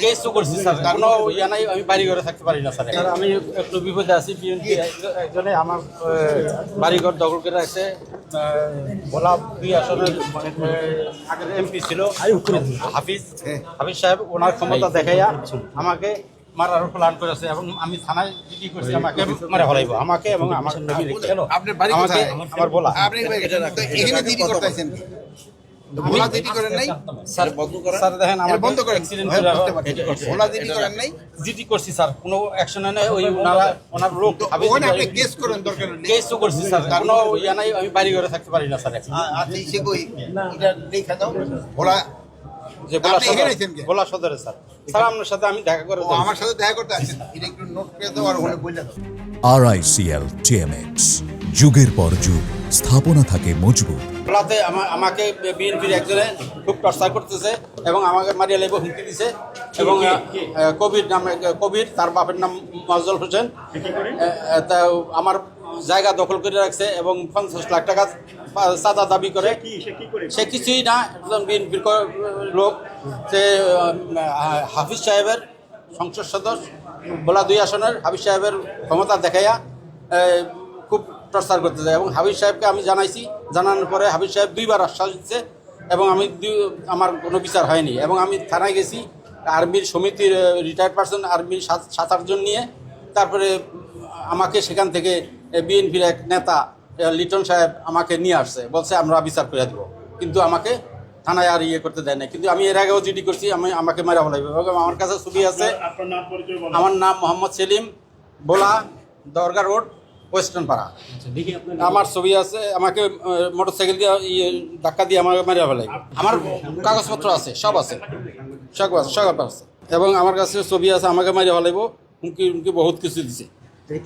Case তো করছি sir, কোনো ইয়া নাই, আমি বাড়ি ঘরে থাকতে পারি না স্যার। আমি একটু বিপদে আছি। বিএনপি একজনে আমার বাড়িঘর দখল করে রাখছে। ভোলা 2 আসনের আগের এমপি ছিল হাফিজ সাহেব, ওনার ক্ষমতা দেখাইয়া আমাকে মারার প্ল্যান করেছে এবং আমি থানায় জিডি করছি, আমাকে মারা ফেলাইব, আমাকে এবং আমার বলা। জিডি করছি স্যার, কোনো অ্যাকশন নাই। ওই ওনার লোক কেস তো করছি স্যার, কোনো ইয়া নাই, আমি বাড়ি ঘরে থাকতে পারি না স্যার। যে ভোলা সদরে স্যার। স্যার আপনার সাথে আমি দেখা করে, আমার সাথে দেখা করতে আসেন, এটা একটু নোট করে দাও আর ওখানে বলে দাও। RICL TMX, যুগের পর যুগ স্থাপনা থাকে মজবুত। ভোলাতে আমাকে বিএনপির একজনে খুব টর্চার করতেছে এবং আমাকে মারিয়া লেবু হুমকি দিছে এবং কবির তার বাপের নাম মফজল হোসেন, তা আমার জায়গা দখল করে রাখছে এবং 50 লাখ টাকা চাঁদা দাবি করে। সে কিছুই না, একজন বিএনপির লোক। সে হাফিজ সাহেবের সংসদ সদস্য, ভোলা 2 আসনের হাফিজ সাহেবের ক্ষমতা দেখাইয়া খুব টর্চার করতে যায় এবং হাফিজ সাহেবকে আমি জানাইছি। জানানোর পরে হাফিজ সাহেব 2 বার আশ্বাস দিচ্ছে এবং আমার কোনো বিচার হয়নি এবং আমি থানায় গেছি। আর্মির সমিতির রিটায়ার্ড পারসন, আর্মির 7-8 জন নিয়ে। তারপরে আমাকে সেখান থেকে বিএনপির এক নেতা লিটন সাহেব আমাকে নিয়ে আসছে, বলছে আমরা বিচার করে দেবো, কিন্তু আমাকে থানায় আর ইয়ে করতে দেয় না। কিন্তু আমি এর আগেও জিডি করছি, আমাকে মারা ফেলাইবে এবং আমার কাছে ছবি আছে। আমার নাম মোহাম্মদ সেলিম, ভোলা দরগা রোড, ওয়েস্টার্ন পাড়া। আমার ছবি আছে। আমাকে মোটরসাইকেল দিয়ে ধাক্কা দিয়ে আমাকে মারিয়া ফেলাই। আমার কাগজপত্র আছে, সব আছে, সব আছে এবং আমার কাছে ছবি আছে। আমাকে মারিয়া ফেলাইব, হুমকি বহুত কিছু দিছে।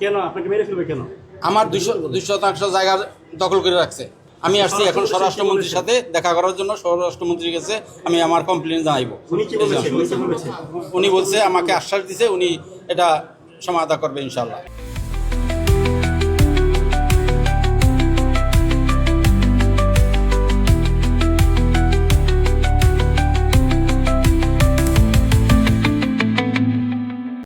কেন আপনাকে মেরে ফেলবে কেন? আমার 200% জায়গা দখল করে রাখছে। আমি আসছি এখন স্বরাষ্ট্রমন্ত্রীর সাথে দেখা করার জন্য। স্বরাষ্ট্রমন্ত্রীর কাছে আমি আমার কমপ্লেন জানাইব। উনি বলছে, আমাকে আশ্বাস দিছে উনি এটা সমাধান করবে ইনশাল্লাহ।